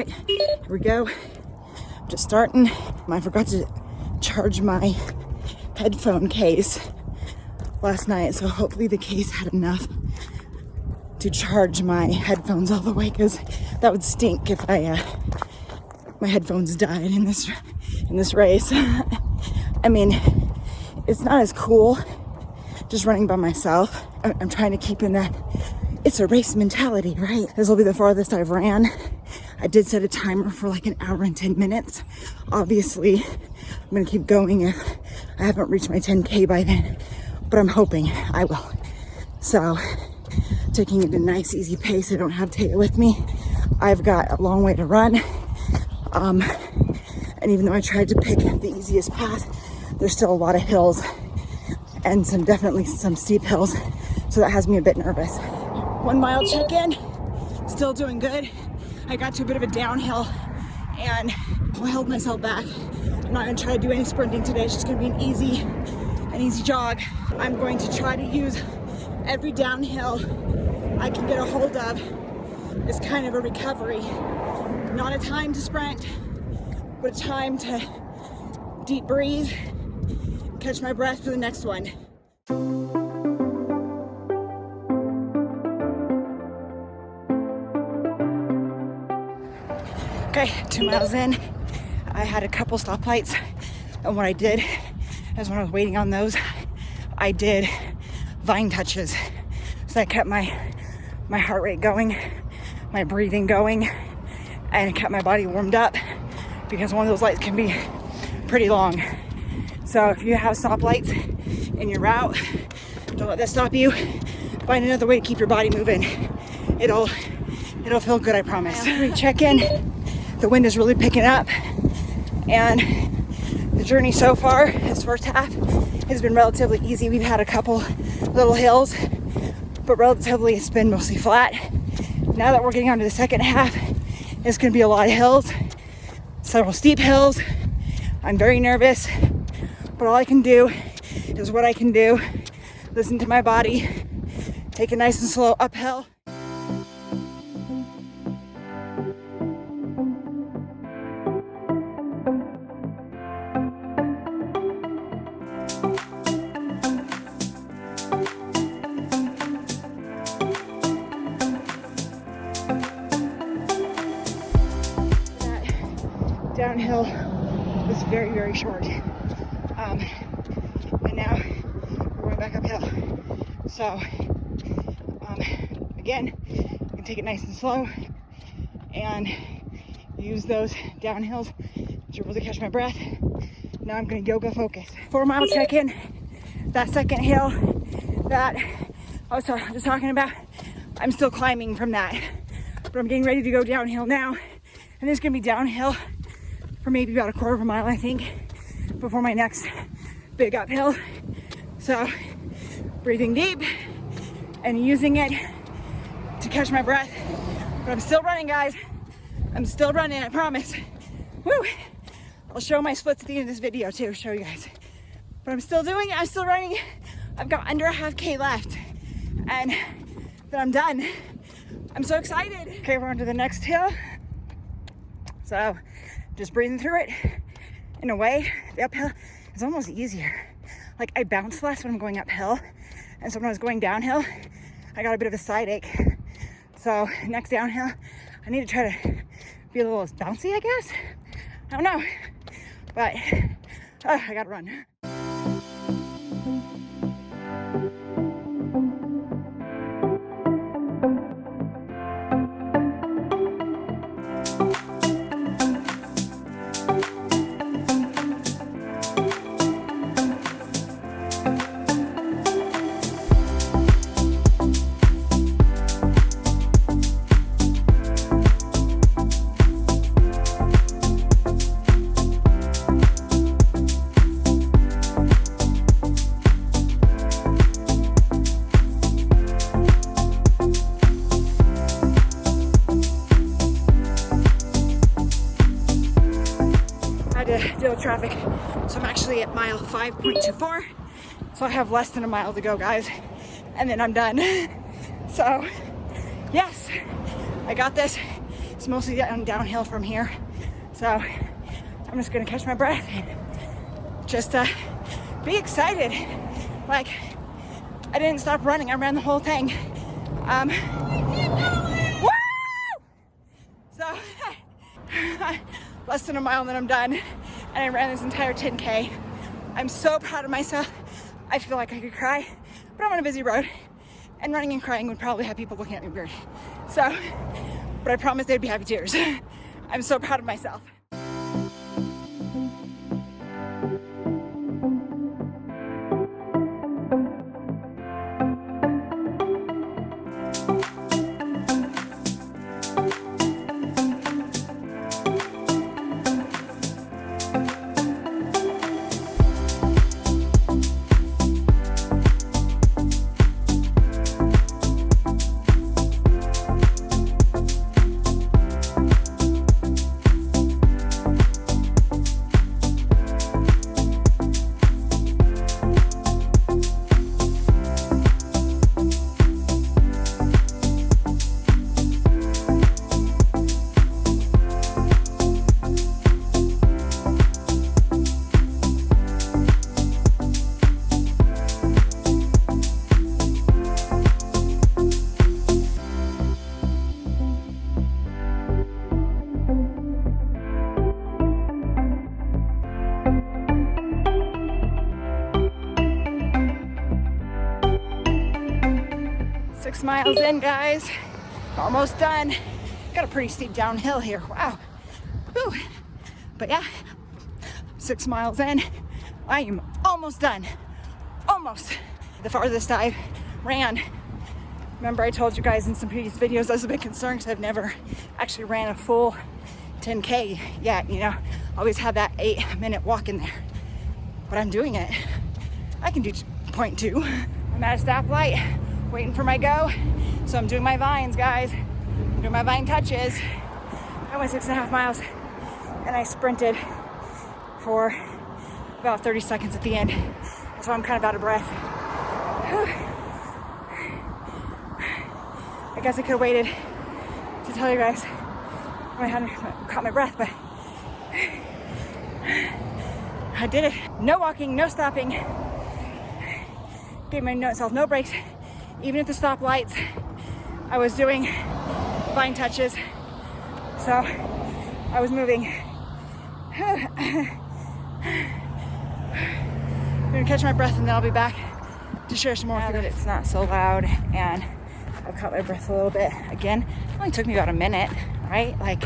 right, here we go. I'm just starting. I forgot to charge my headphone case last night, so hopefully the case had enough to charge my headphones all the way, because that would stink if my headphones died in this race. I mean, it's not as cool just running by myself. I'm trying to keep in that it's a race mentality, right? This will be the farthest I've ran. I did set a timer for like an hour and 10 minutes. Obviously, I'm gonna keep going if I haven't reached my 10K by then, but I'm hoping I will. So, taking it at a nice, easy pace. I don't have Taya with me. I've got a long way to run. And even though I tried to pick the easiest path, there's still a lot of hills and definitely some steep hills. So that has me a bit nervous. 1 mile check-in, still doing good. I got to a bit of a downhill and I held myself back. I'm not gonna try to do any sprinting today. It's just gonna be an easy jog. I'm going to try to use every downhill I can get a hold of as kind of a recovery. Not a time to sprint, but a time to deep breathe, catch my breath for the next one. Okay, 2 miles in. I had a couple stoplights, and what I did is when I was waiting on those, I did vine touches. So I kept my heart rate going, my breathing going, and it kept my body warmed up, because one of those lights can be pretty long. So if you have stoplights in your route, don't let that stop you. Find another way to keep your body moving. It'll feel good, I promise. Check in. The wind is really picking up, and the journey so far, this first half, has been relatively easy. We've had a couple little hills, but relatively it's been mostly flat. Now that we're getting on to the second half, it's gonna be a lot of hills, several steep hills. I'm very nervous, but all I can do is what I can do. Listen to my body, take it nice and slow uphill. Downhill was very, very short. And now we're going back uphill. So, again, you can take it nice and slow and use those downhills to really catch my breath. Now I'm going to yoga focus. 4 mile check-in. That second hill that I was just talking about, I'm still climbing from that. But I'm getting ready to go downhill now. And it's going to be downhill for maybe about a quarter of a mile, I think, before my next big uphill. So, breathing deep and using it to catch my breath. But I'm still running, guys. I'm still running, I promise. Woo! I'll show my splits at the end of this video too, show you guys. But I'm still doing it, I'm still running. I've got under a half K left, and then I'm done. I'm so excited. Okay, we're on to the next hill. So, just breathing through it. In a way, the uphill is almost easier. Like, I bounce less when I'm going uphill, and so when I was going downhill, I got a bit of a side ache. So next downhill, I need to try to be a little less bouncy, I guess. I don't know, but I gotta run. Deal with traffic, so I'm actually at mile 5.24, so I have less than a mile to go, guys, and then I'm done. So yes, I got this. It's mostly downhill from here. So I'm just gonna catch my breath and just be excited. Like, I didn't stop running, I ran the whole thing. Woo! So, less than a mile and then I'm done. And I ran this entire 10K. I'm so proud of myself. I feel like I could cry, but I'm on a busy road. And running and crying would probably have people looking at me weird. So, but I promise they'd be happy tears. I'm so proud of myself. Miles in, guys. Almost done. Got a pretty steep downhill here. Wow. Whew. But yeah, 6 miles in. I am almost done. Almost. The farthest I ran. Remember I told you guys in some previous videos I was a bit concerned because I've never actually ran a full 10K yet, you know. Always had that 8-minute walk in there. But I'm doing it. I can do 0.2. I'm at a stoplight. Waiting for my go. So I'm doing my vines, guys. I'm doing my vine touches. I went 6.5 miles and I sprinted for about 30 seconds at the end. That's why I'm kind of out of breath. Whew. I guess I could have waited to tell you guys when I hadn't caught my breath, but I did it. No walking, no stopping. Gave myself no breaks. Even at the stoplights, I was doing vine touches. So I was moving. I'm gonna catch my breath and then I'll be back to share some more. Now that it's not so loud and I've caught my breath a little bit again. It only took me about a minute, right? Like,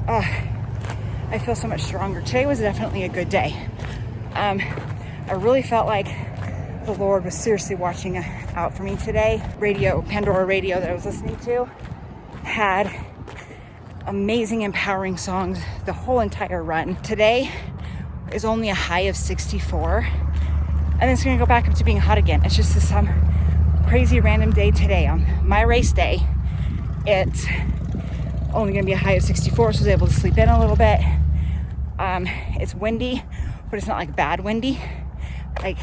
I feel so much stronger. Today was definitely a good day. I really felt like the Lord was seriously watching out for me today. Pandora Radio that I was listening to had amazing, empowering songs the whole entire run. Today is only a high of 64, and then it's gonna go back up to being hot again. It's just some crazy random day today. On my race day, it's only gonna be a high of 64, so I was able to sleep in a little bit. It's windy, but it's not like bad windy. Like,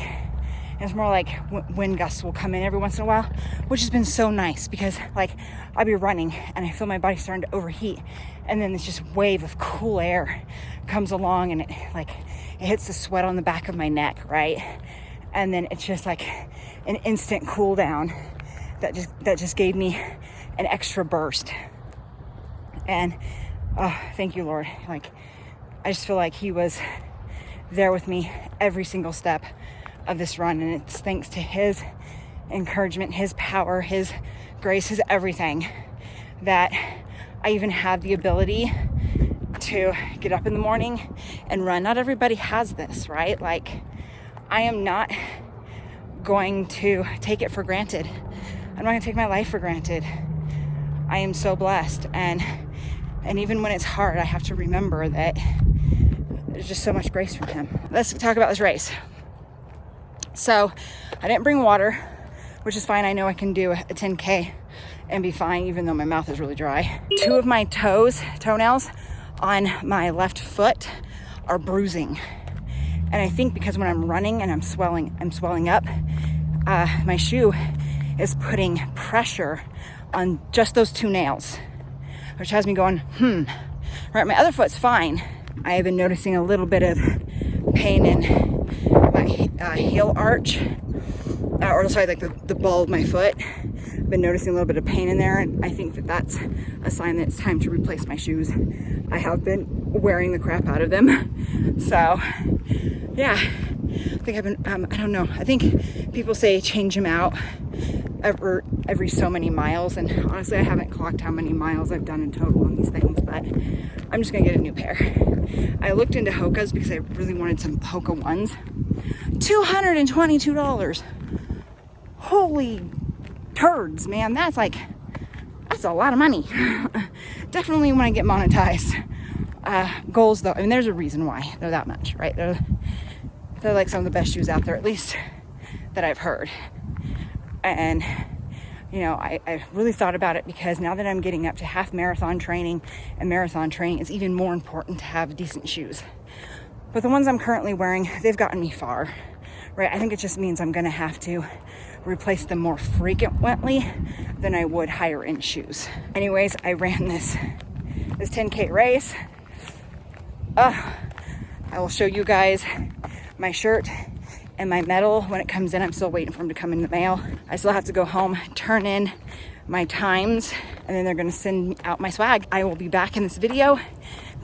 it's more like wind gusts will come in every once in a while, which has been so nice because, like, I'll be running and I feel my body starting to overheat, and then this just wave of cool air comes along and it hits the sweat on the back of my neck, right? And then it's just like an instant cool down that just gave me an extra burst. And thank you, Lord. Like, I just feel like He was there with me every single step of this run, and it's thanks to His encouragement, His power, His grace, His everything, that I even have the ability to get up in the morning and run. Not everybody has this, right? Like, I am not going to take it for granted. I'm not gonna take my life for granted. I am so blessed, and even when it's hard, I have to remember that there's just so much grace from Him. Let's talk about this race. So I didn't bring water, which is fine. I know I can do a 10K and be fine, even though my mouth is really dry. 2 of my toenails on my left foot are bruising. And I think because when I'm running and I'm swelling up, my shoe is putting pressure on just those 2 nails. which has me going, right, my other foot's fine. I have been noticing a little bit of pain in my heel arch, or sorry, like the ball of my foot. I've been noticing a little bit of pain in there, and I think that that's a sign that it's time to replace my shoes. I have been wearing the crap out of them. So yeah, I think I've been, I don't know. I think people say change them out every so many miles, and honestly I haven't clocked how many miles I've done in total on these things, but I'm just gonna get a new pair. I looked into Hoka's because I really wanted some Hoka ones. $222. Holy turds, man. That's a lot of money. Definitely when I get monetized. Goals though, I mean, there's a reason why they're that much, right? They're like some of the best shoes out there, at least that I've heard. And you know, I really thought about it because now that I'm getting up to half marathon training, and marathon training, it's even more important to have decent shoes. But the ones I'm currently wearing, they've gotten me far, right? I think it just means I'm gonna have to replace them more frequently than I would higher end shoes. Anyways, I ran this 10K race. I will show you guys my shirt and my medal when it comes in. I'm still waiting for them to come in the mail. I still have to go home, turn in my times, and then they're gonna send out my swag. I will be back in this video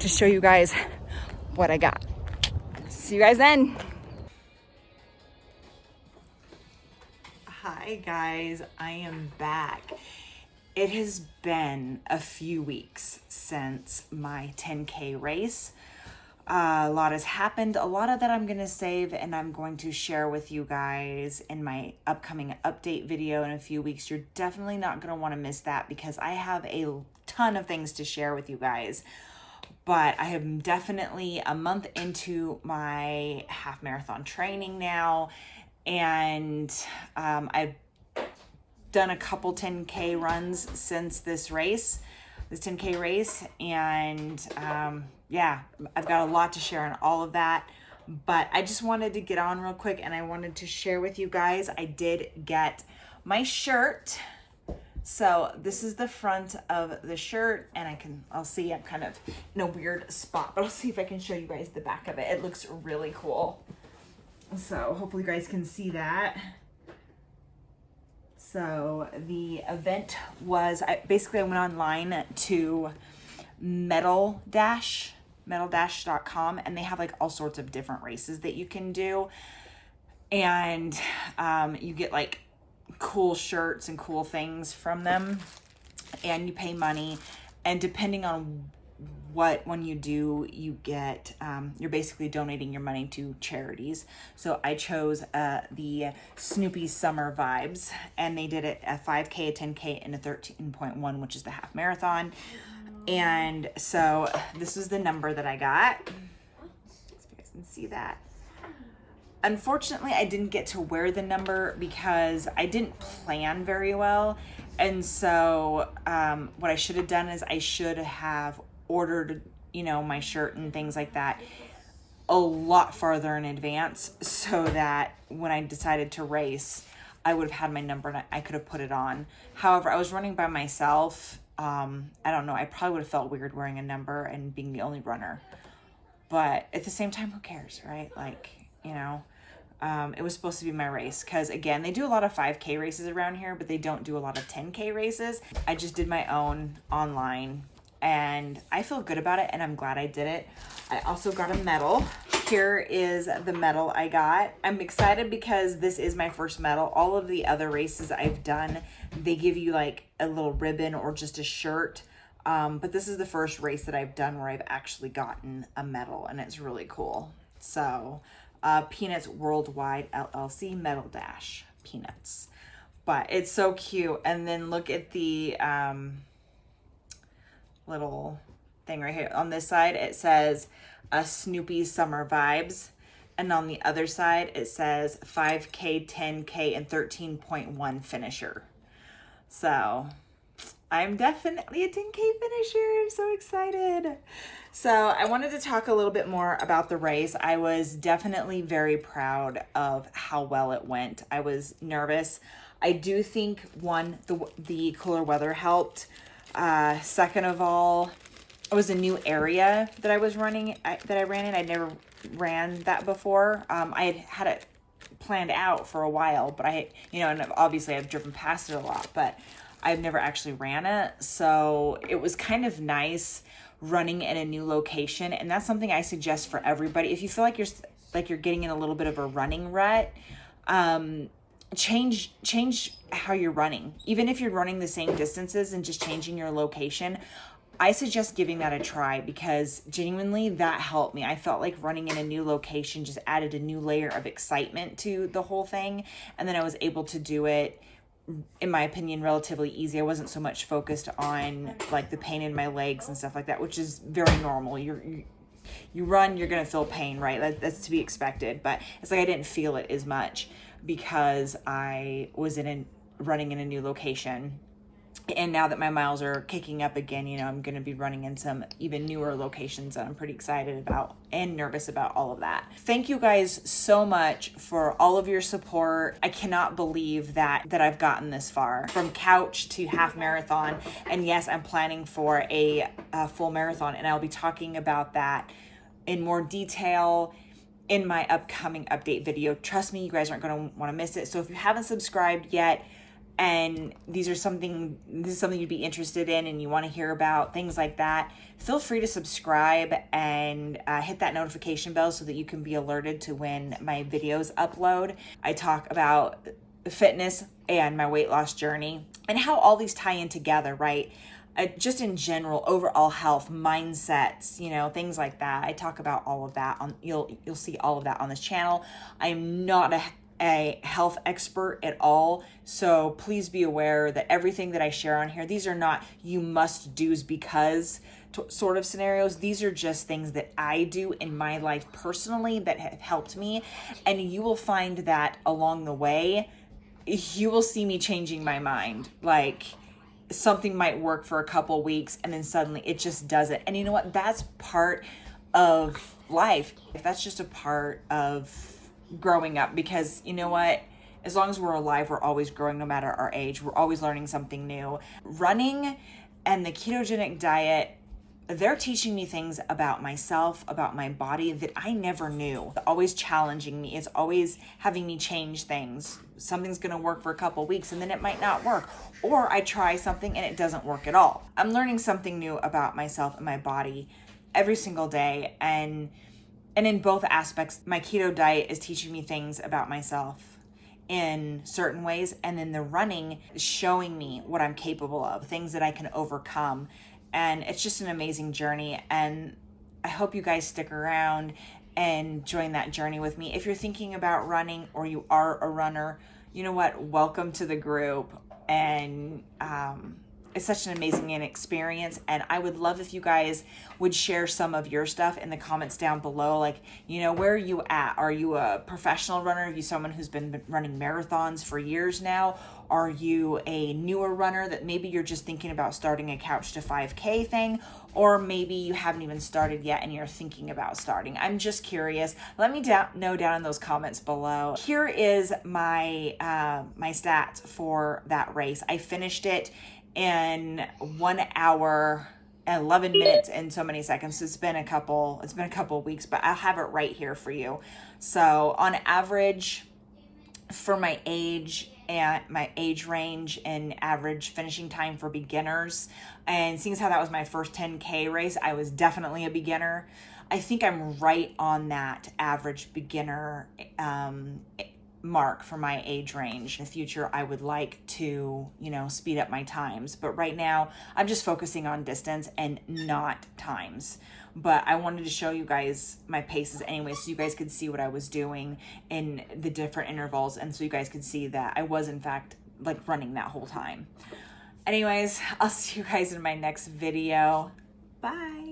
to show you guys what I got. See you guys then. Hi guys, I am back. It has been a few weeks since my 10K race. A lot has happened. A lot of that I'm going to save and I'm going to share with you guys in my upcoming update video in a few weeks. You're definitely not going to want to miss that because I have a ton of things to share with you guys. But I am definitely a month into my half marathon training now. And I've done a couple 10K runs since this 10K race. And yeah, I've got a lot to share on all of that, but I just wanted to get on real quick and I wanted to share with you guys, I did get my shirt. So this is the front of the shirt and I'll see I'm kind of in a weird spot, but I'll see if I can show you guys the back of it. It looks really cool. So hopefully you guys can see that. So the event was, I went online to metal-dash.com and they have like all sorts of different races that you can do. And you get like cool shirts and cool things from them and you pay money. And depending on what one you do, you get, you're basically donating your money to charities. So I chose the Snoopy Summer Vibes and they did it a 5K, a 10K, and a 13.1, which is the half marathon. And so this is the number that I got. If you guys can see that. Unfortunately, I didn't get to wear the number because I didn't plan very well. And so what I should have done is I should have ordered, you know, my shirt and things like that a lot farther in advance so that when I decided to race, I would have had my number and I could have put it on. However, I was running by myself. I don't know. I probably would have felt weird wearing a number and being the only runner. But at the same time, who cares, right? Like, you know, it was supposed to be my race because, again, they do a lot of 5K races around here, but they don't do a lot of 10K races. I just did my own online and I feel good about it and I'm glad I did it. I also got a medal. Here is the medal I got. I'm excited because this is my first medal. All of the other races I've done, they give you like a little ribbon or just a shirt. But this is the first race that I've done where I've actually gotten a medal and it's really cool. So Peanuts Worldwide LLC Medal Dash Peanuts. But it's so cute. And then look at the little thing right here. On this side, it says Snoopy Summer Vibes. And on the other side, it says 5K, 10K, and 13.1 finisher. So I'm definitely a 10K finisher. I'm so excited. So I wanted to talk a little bit more about the race. I was definitely very proud of how well it went. I was nervous. I do think the cooler weather helped. Second of all, it was a new area that I was running, that I ran in. I'd never ran that before. I had it planned out for a while, but and obviously I've driven past it a lot, but I've never actually ran it. So it was kind of nice running in a new location. And that's something I suggest for everybody. If you feel like you're getting in a little bit of a running rut, change how you're running. Even if you're running the same distances and just changing your location, I suggest giving that a try, because genuinely that helped me. I felt like running in a new location just added a new layer of excitement to the whole thing. And then I was able to do it, in my opinion, relatively easy. I wasn't so much focused on like the pain in my legs and stuff like that, which is very normal. You run, you're going to feel pain, right? That's to be expected. But it's like I didn't feel it as much because I was running in a new location. And now that my miles are kicking up again, I'm going to be running in some even newer locations that I'm pretty excited about and nervous about all of that. Thank you guys so much for all of your support. I cannot believe that I've gotten this far, from couch to half marathon. And yes, I'm planning for a full marathon, and I'll be talking about that in more detail in my upcoming update video. Trust me, you guys aren't going to want to miss it. So if you haven't subscribed yet, and this is something you'd be interested in and you want to hear about, things like that, feel free to subscribe and hit that notification bell so that you can be alerted to when my videos upload. I talk about fitness and my weight loss journey and how all these tie in together, right? Just in general, overall health, mindsets, things like that. I talk about all of that you'll see all of that on this channel. I am not a health expert at all, so please be aware that everything that I share on here, these are not you must do's because sort of scenarios. These are just things that I do in my life personally that have helped me, and you will find that along the way you will see me changing my mind. Like, something might work for a couple weeks and then suddenly it just doesn't. And you know what? That's part of life. That's just a part of growing up, because you know what? As long as we're alive, we're always growing, no matter our age. We're always learning something new. Running and the ketogenic diet, they're teaching me things about myself, about my body that I never knew. It's always challenging me. It's always having me change things. Something's going to work for a couple weeks and then it might not work. Or I try something and it doesn't work at all. I'm learning something new about myself and my body every single day. And in both aspects, my keto diet is teaching me things about myself in certain ways. And then the running is showing me what I'm capable of, things that I can overcome. And it's just an amazing journey. And I hope you guys stick around and join that journey with me. If you're thinking about running or you are a runner, you know what? Welcome to the group. And it's such an amazing experience, and I would love if you guys would share some of your stuff in the comments down below. Like, where are you at? Are you a professional runner? Are you someone who's been running marathons for years now? Are you a newer runner that maybe you're just thinking about starting a couch to 5K thing? Or maybe you haven't even started yet and you're thinking about starting. I'm just curious. Let me know down in those comments below. Here is my my stats for that race. I finished it in 1 hour, 11 minutes and so many seconds. It's been a couple weeks, but I'll have it right here for you. So on average, for my age and my age range and average finishing time for beginners, and seeing as how that was my first 10K race, I was definitely a beginner. I think I'm right on that average beginner mark for my age range. In the future, I would like to, speed up my times. But right now, I'm just focusing on distance and not times. But I wanted to show you guys my paces anyway, so you guys could see what I was doing in the different intervals. And so you guys could see that I was, in fact, running that whole time. Anyways, I'll see you guys in my next video. Bye.